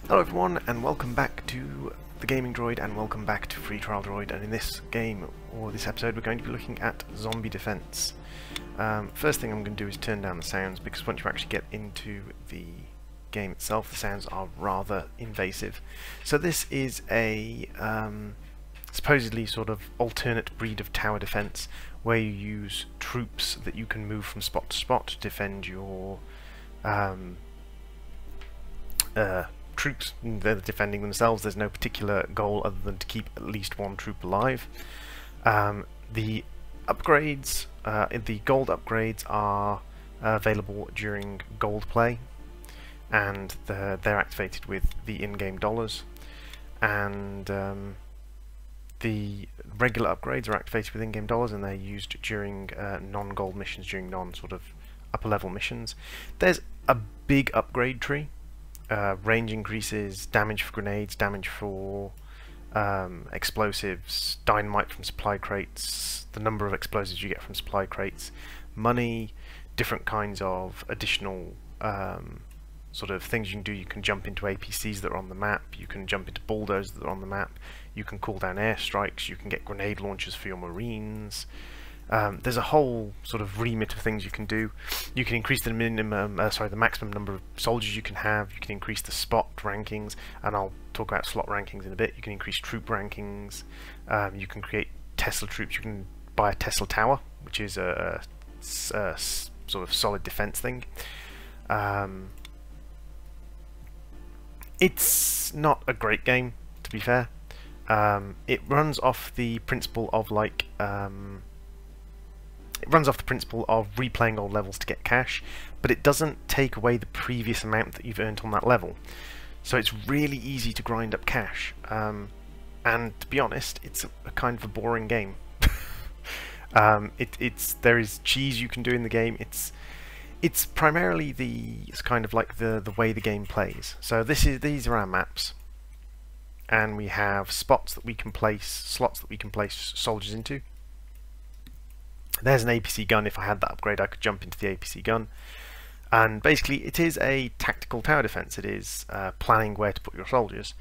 Hello everyone, and welcome back to the Gaming Droid, and welcome back to Free Trial Droid. And in this game, or this episode, we're going to be looking at zombie defense. First thing I'm going to do is turn down the sounds, because once you actually get into the game itself, the sounds are rather invasive. So this is a supposedly sort of alternate breed of tower defense, where you use troops that you can move from spot to spot to defend your troops. They're defending themselves. There's no particular goal other than to keep at least one troop alive. The upgrades, the gold upgrades are available during gold play, and they're activated with the in-game dollars, and the regular upgrades are activated with in-game dollars, and they're used during non-gold missions, during non-sort of upper-level missions. There's a big upgrade tree. Range increases, damage for grenades, damage for explosives, dynamite from supply crates, the number of explosives you get from supply crates, money, different kinds of additional sort of things you can do. You can jump into APCs that are on the map, you can jump into bulldozers that are on the map, you can call down airstrikes, you can get grenade launchers for your marines. There's a whole sort of remit of things you can do. You can increase the the maximum number of soldiers you can have. You can increase the spot rankings, and I'll talk about slot rankings in a bit. You can increase troop rankings. You can create Tesla troops. You can buy a Tesla tower, which is a sort of solid defense thing. It's not a great game, to be fair. It runs off the principle of replaying old levels to get cash, but it doesn't take away the previous amount that you've earned on that level. So it's really easy to grind up cash, and to be honest, it's a kind of a boring game. There is cheese you can do in the game. It's primarily it's kind of like the way the game plays. So these are our maps, and we have slots that we can place soldiers into. There's an APC gun. If I had that upgrade, I could jump into the APC gun. And basically, it is a tactical tower defense. It is planning where to put your soldiers.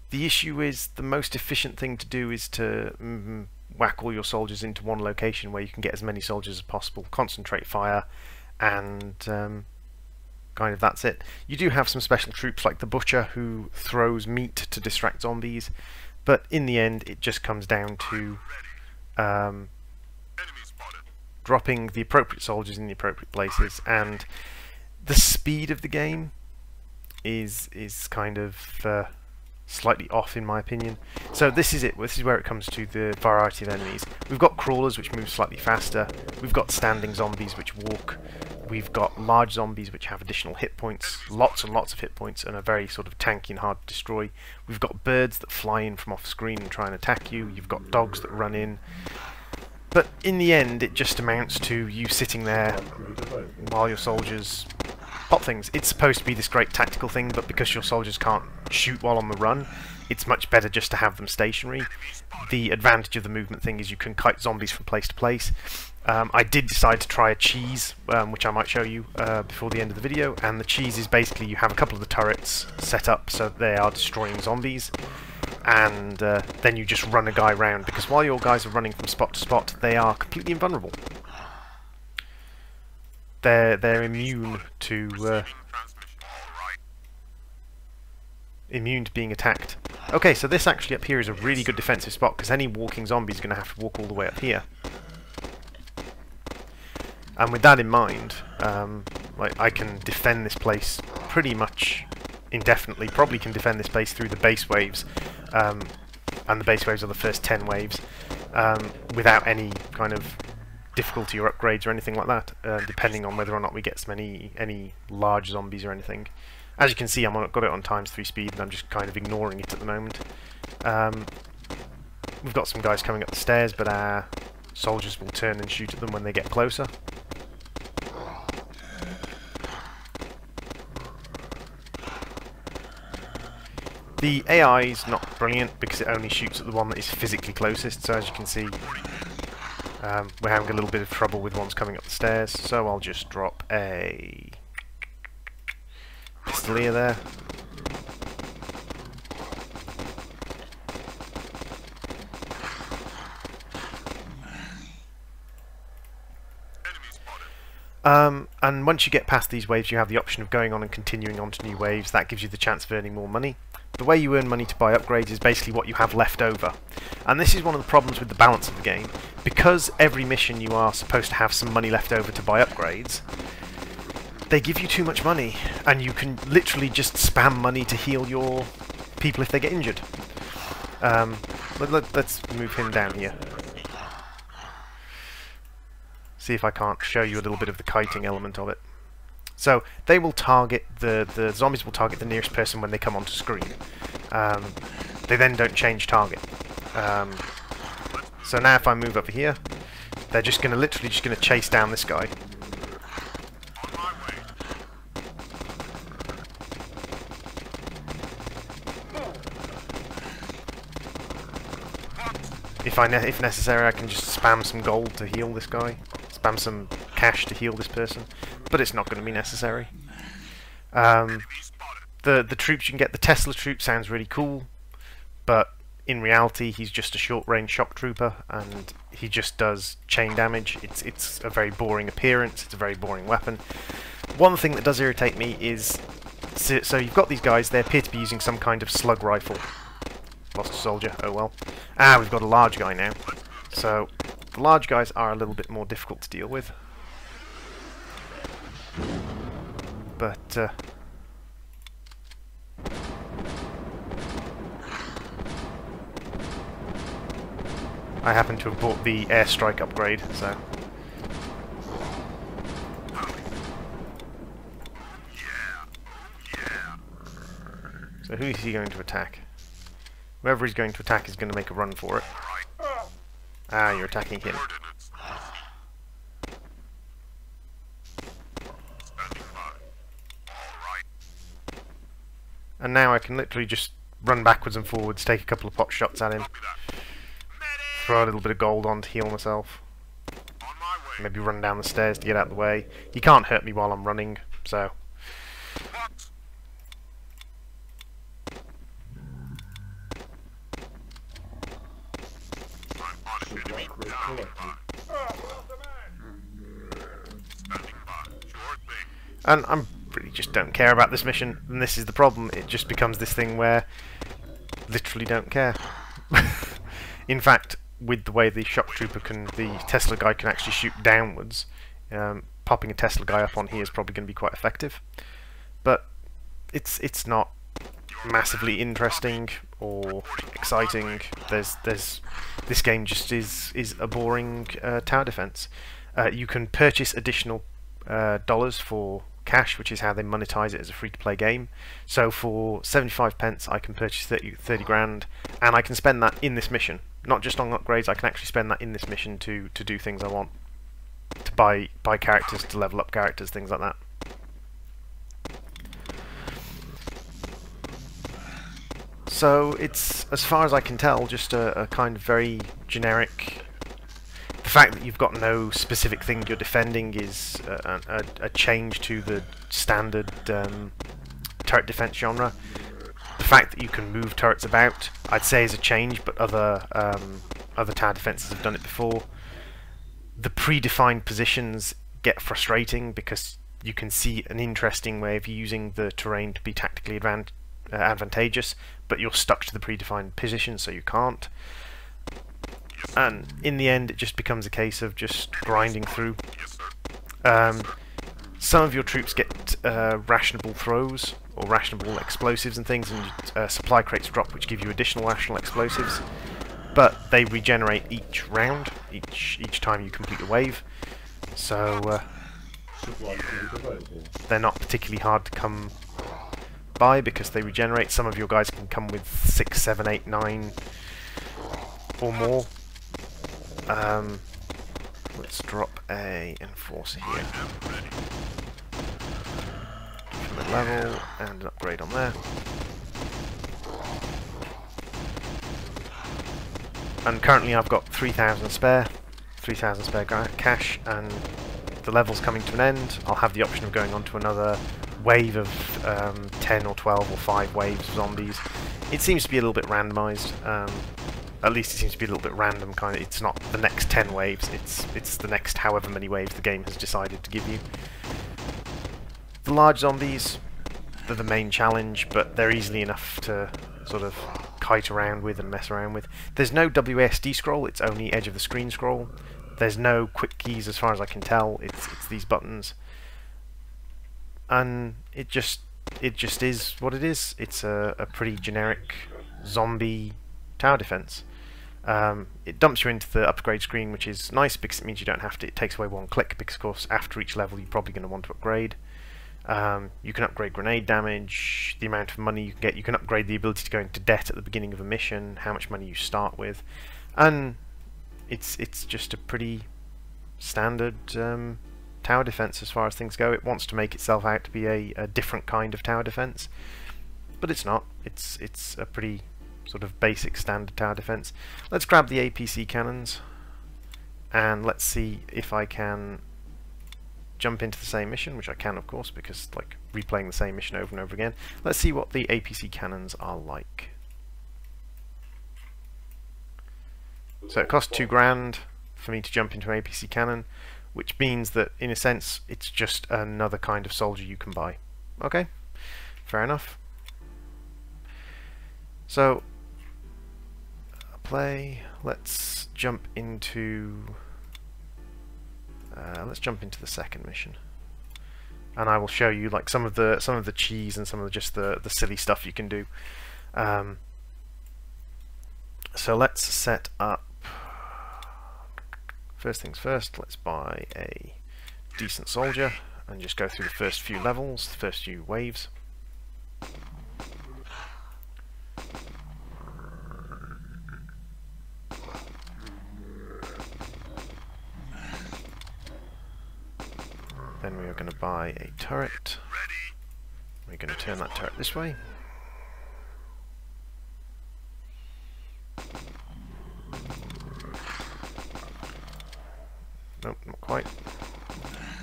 The issue is the most efficient thing to do is to whack all your soldiers into one location where you can get as many soldiers as possible, concentrate fire, and kind of that's it. You do have some special troops like the Butcher, who throws meat to distract zombies, but in the end, it just comes down to dropping the appropriate soldiers in the appropriate places, and the speed of the game is kind of slightly off, in my opinion. So this is it. This is where it comes to the variety of enemies. We've got crawlers, which move slightly faster. We've got standing zombies, which walk. We've got large zombies, which have additional hit points, lots and lots of hit points, and are very sort of tanky and hard to destroy. We've got birds that fly in from off screen and try and attack you. You've got dogs that run in. But in the end, it just amounts to you sitting there while your soldiers pop things. It's supposed to be this great tactical thing, but because your soldiers can't shoot while on the run, it's much better just to have them stationary. The advantage of the movement thing is you can kite zombies from place to place. I did decide to try a cheese, which I might show you before the end of the video, and the cheese is basically you have a couple of the turrets set up so they are destroying zombies, and then you just run a guy round, because while your guys are running from spot to spot, they are completely invulnerable. They're immune to being attacked. Okay, so this actually up here is a really good defensive spot, because any walking zombie is going to have to walk all the way up here. And with that in mind, like, I can defend this place pretty much indefinitely. Probably can defend this place through the base waves, and the base waves are the first 10 waves, without any kind of difficulty or upgrades or anything like that, depending on whether or not we get any large zombies or anything. As you can see, I've got it on ×3 speed, and I'm just kind of ignoring it at the moment. We've got some guys coming up the stairs, but our soldiers will turn and shoot at them when they get closer. The AI is not brilliant because it only shoots at the one that is physically closest, so as you can see, we're having a little bit of trouble with ones coming up the stairs, so I'll just drop a Pistolier there. And once you get past these waves, you have the option of going on and continuing on to new waves. That gives you the chance of earning more money. The way you earn money to buy upgrades is basically what you have left over. And this is one of the problems with the balance of the game. Because every mission you are supposed to have some money left over to buy upgrades, they give you too much money, and you can literally just spam money to heal your people if they get injured. Let's move him down here. See if I can't show you a little bit of the kiting element of it. So they will target the zombies will target the nearest person when they come onto screen. They then don't change target. So now if I move over here, they're just going to literally just going to chase down this guy. If necessary, I can just spam some gold to heal this guy, spam some cash to heal this person, but it's not going to be necessary. The troops you can get, the Tesla troop sounds really cool, but in reality he's just a short-range shock trooper, and he just does chain damage. It's a very boring appearance, it's a very boring weapon. One thing that does irritate me is, so you've got these guys, they appear to be using some kind of slug rifle. Lost a soldier, oh well. Ah, we've got a large guy now. So, the large guys are a little bit more difficult to deal with. But, I happen to have bought the airstrike upgrade, so... So who is he going to attack? Whoever he's going to attack is going to make a run for it. Ah, you're attacking him. And now I can literally just run backwards and forwards, take a couple of pot shots at him, throw a little bit of gold on to heal myself, maybe run down the stairs to get out of the way. He can't hurt me while I'm running, so... And I really just don't care about this mission, and this is the problem. It just becomes this thing where literally don't care. In fact, with the way the shock trooper the Tesla guy can actually shoot downwards, popping a Tesla guy up on here is probably going to be quite effective. But it's not massively interesting or exciting. This game just is a boring tower defense. You can purchase additional dollars for cash, which is how they monetize it as a free-to-play game. So for 75 pence I can purchase 30 grand, and I can spend that in this mission. Not just on upgrades, I can actually spend that in this mission to do things I want. To buy characters, to level up characters, things like that. So it's, as far as I can tell, just a kind of very generic... The fact that you've got no specific thing you're defending is a change to the standard turret defense genre. The fact that you can move turrets about, I'd say, is a change, but other tower defenses have done it before. The predefined positions get frustrating because you can see an interesting way of using the terrain to be tactically advantageous, but you're stuck to the predefined position, so you can't. And in the end, it just becomes a case of just grinding through. Some of your troops get rationable throws or rationable explosives and things, and supply crates drop, which give you additional rational explosives. But they regenerate each round, each time you complete a wave. So they're not particularly hard to come by because they regenerate. Some of your guys can come with 6, 7, 8, 9 or more. Let's drop a enforcer here. Give him a level and an upgrade on there. And currently I've got 3,000 spare cash, and the level's coming to an end. I'll have the option of going on to another wave of 10 or 12 or 5 waves of zombies. It seems to be a little bit randomised. At least it seems to be a little bit random, kind of. It's not the next 10 waves, it's the next however many waves the game has decided to give you. The large zombies, they're the main challenge, but they're easily enough to sort of kite around with and mess around with. There's no WASD scroll, it's only edge of the screen scroll. There's no quick keys as far as I can tell, it's these buttons. And it just is what it is. It's a pretty generic zombie tower defense. It dumps you into the upgrade screen, which is nice because it means you don't have to. It takes away one click because, of course, after each level you're probably going to want to upgrade. You can upgrade grenade damage, the amount of money you can get. You can upgrade the ability to go into debt at the beginning of a mission, how much money you start with, and it's just a pretty standard tower defense as far as things go. It wants to make itself out to be a different kind of tower defense, but it's not. It's a pretty sort of basic standard tower defense. Let's grab the APC cannons and let's see if I can jump into the same mission, which I can, of course, because like replaying the same mission over and over again. Let's see what the APC cannons are like. So it costs $2,000 for me to jump into an APC cannon, which means that in a sense it's just another kind of soldier you can buy. Okay, fair enough. So play. Let's jump into the second mission, and I will show you like some of the cheese and some of just the silly stuff you can do. So let's set up. First things first, let's buy a decent soldier and just go through the first few levels, the first few waves. Then we are going to buy a turret. We're going to turn that turret this way. Nope, not quite.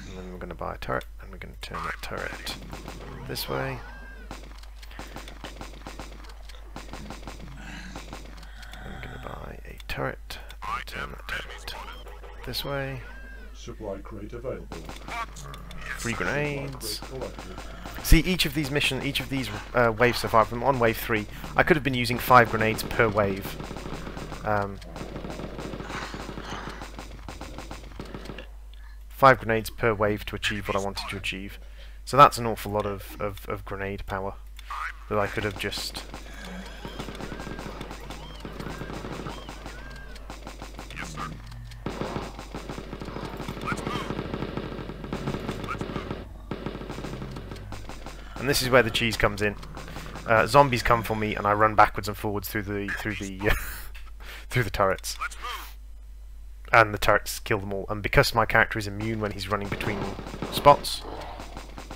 And then we're going to buy a turret, and we're going to turn that turret this way. And we're going to buy a turret, and turn that turret this way. Supply crate available. 3 grenades. See, each of these waves so far, from on wave 3, I could have been using 5 grenades per wave. 5 grenades per wave to achieve what I wanted to achieve. So that's an awful lot of grenade power that I could have just... And this is where the cheese comes in. Zombies come for me, and I run backwards and forwards through the through the turrets, and the turrets kill them all. And because my character is immune when he's running between spots,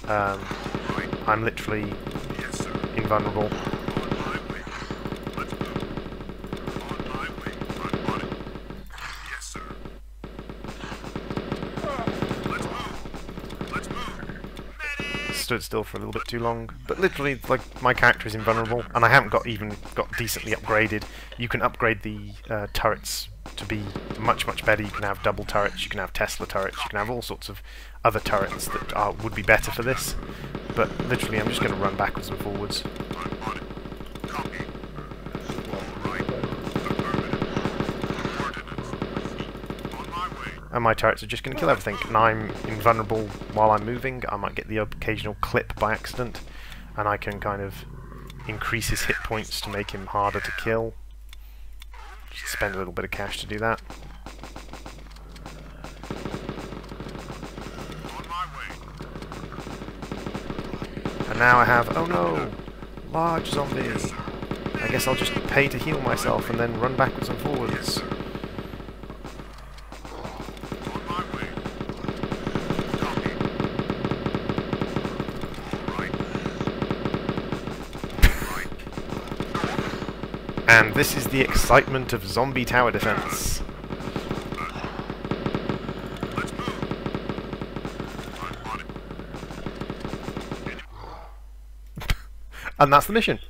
I'm literally invulnerable. Stood still for a little bit too long, but literally, like, my character is invulnerable, and I haven't even got decently upgraded. You can upgrade the turrets to be much better. You can have double turrets, you can have Tesla turrets, you can have all sorts of other turrets that would be better for this. But literally, I'm just going to run backwards and forwards. And my turrets are just going to kill everything, and I'm invulnerable while I'm moving. I might get the occasional clip by accident, and I can kind of increase his hit points to make him harder to kill. Just spend a little bit of cash to do that. And now I have, oh no, large zombies. I guess I'll just pay to heal myself and then run backwards and forwards. And this is the excitement of zombie tower defense. And that's the mission.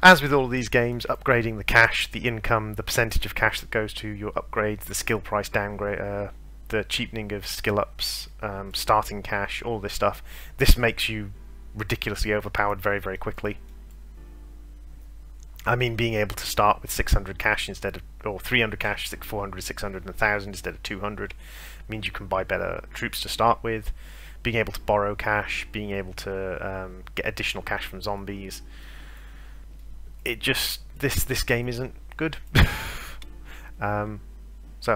As with all of these games, upgrading the cash, the income, the percentage of cash that goes to your upgrades, the skill price downgrade, the cheapening of skill ups, starting cash, all this stuff, this makes you ridiculously overpowered very, very quickly. I mean, being able to start with 600 cash instead of, or 300 cash, 400, 600, and 1000 instead of 200 means you can buy better troops to start with. Being able to borrow cash, being able to get additional cash from zombies. It just, this game isn't good. So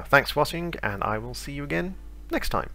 thanks for watching, and I will see you again next time.